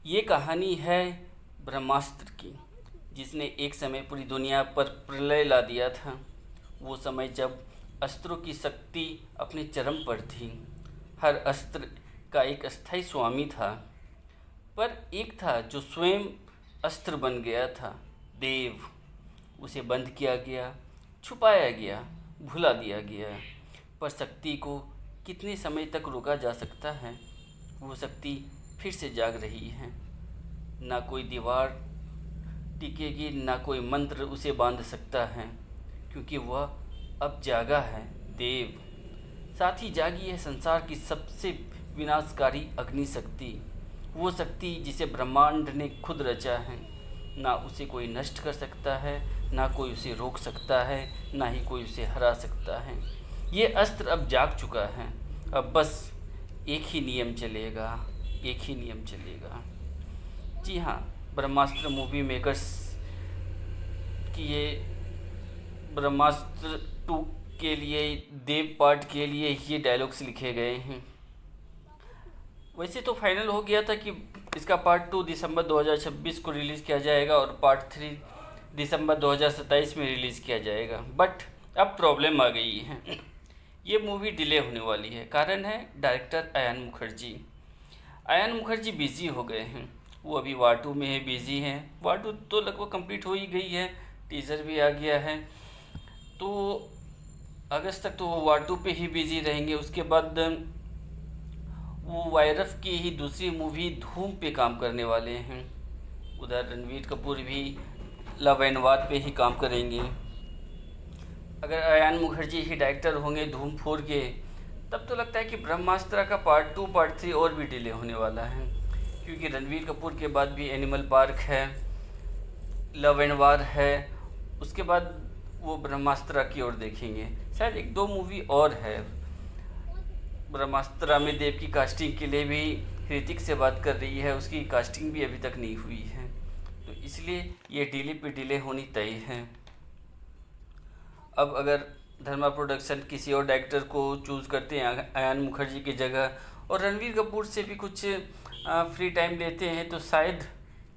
ये कहानी है ब्रह्मास्त्र की, जिसने एक समय पूरी दुनिया पर प्रलय ला दिया था। वो समय जब अस्त्रों की शक्ति अपने चरम पर थी। हर अस्त्र का एक अस्थायी स्वामी था, पर एक था जो स्वयं अस्त्र बन गया था, देव। उसे बंद किया गया, छुपाया गया, भुला दिया गया। पर शक्ति को कितने समय तक रोका जा सकता है? वो शक्ति फिर से जाग रही है। ना कोई दीवार टिकेगी, ना कोई मंत्र उसे बांध सकता है, क्योंकि वह अब जागा है, देव। साथ ही जागी है संसार की सबसे विनाशकारी अग्नि शक्ति, वो शक्ति जिसे ब्रह्मांड ने खुद रचा है। ना उसे कोई नष्ट कर सकता है, ना कोई उसे रोक सकता है, ना ही कोई उसे हरा सकता है। ये अस्त्र अब जाग चुका है। अब बस एक ही नियम चलेगा, एक ही नियम चलेगा। जी हाँ, ब्रह्मास्त्र मूवी मेकर्स की ये ब्रह्मास्त्र 2 के लिए, देव पार्ट के लिए ये डायलॉग्स लिखे गए हैं। वैसे तो फाइनल हो गया था कि इसका पार्ट 2 दिसंबर 2026 को रिलीज़ किया जाएगा और पार्ट 3 दिसंबर 2027 में रिलीज़ किया जाएगा। बट अब प्रॉब्लम आ गई है, ये मूवी डिले होने वाली है। कारण है डायरेक्टर अयान मुखर्जी। अयान मुखर्जी बिज़ी हो गए हैं। वो अभी वार 2 में है, बिज़ी हैं। वार 2 तो लगभग कंप्लीट हो ही गई है, टीज़र भी आ गया है। तो अगस्त तक तो वो वार 2 पे ही बिज़ी रहेंगे। उसके बाद वो वायरस की ही दूसरी मूवी धूम पे काम करने वाले हैं। उधर रणवीर कपूर भी लव एंड वार पे ही काम करेंगे। अगर अयान मुखर्जी ही डायरेक्टर होंगे धूम 4 के, तब तो लगता है कि ब्रह्मास्त्र का पार्ट 2 पार्ट 3 और भी डिले होने वाला है, क्योंकि रणवीर कपूर के बाद भी एनिमल पार्क है, लव एंड वार है। उसके बाद वो ब्रह्मास्त्र की ओर देखेंगे। शायद 1-2 मूवी और है। ब्रह्मास्त्र में देव की कास्टिंग के लिए भी ऋतिक से बात कर रही है, उसकी कास्टिंग भी अभी तक नहीं हुई है, तो इसलिए ये डिले पे डिले होनी तय है। अब अगर धर्मा प्रोडक्शन किसी और डायरेक्टर को चूज़ करते हैं अयान मुखर्जी की जगह, और रणवीर कपूर से भी कुछ फ्री टाइम लेते हैं, तो शायद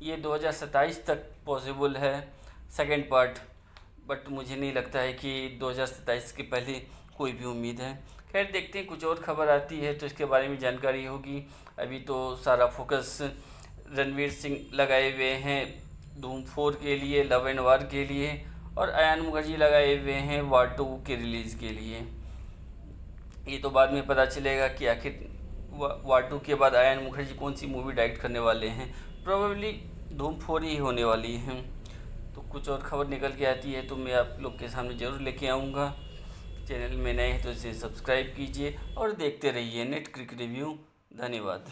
ये 2027 तक पॉसिबल है सेकेंड पार्ट। बट मुझे नहीं लगता है कि 2027 के पहले कोई भी उम्मीद है। खैर देखते हैं, कुछ और खबर आती है तो इसके बारे में जानकारी होगी। अभी तो सारा फोकस रणवीर सिंह लगाए हुए हैं धूम 4 के लिए, लव एंड वार के लिए, और अयान मुखर्जी लगाए हुए हैं वार 2 के रिलीज़ के लिए। ये तो बाद में पता चलेगा कि आखिर वार 2 के बाद अयान मुखर्जी कौन सी मूवी डायरेक्ट करने वाले हैं। प्रोबेबली धूम 4 ही होने वाली हैं। तो कुछ और खबर निकल के आती है तो मैं आप लोग के सामने ज़रूर लेके आऊँगा। चैनल में नए हैं तो इसे सब्सक्राइब कीजिए और देखते रहिए नेट क्रिक रिव्यू। धन्यवाद।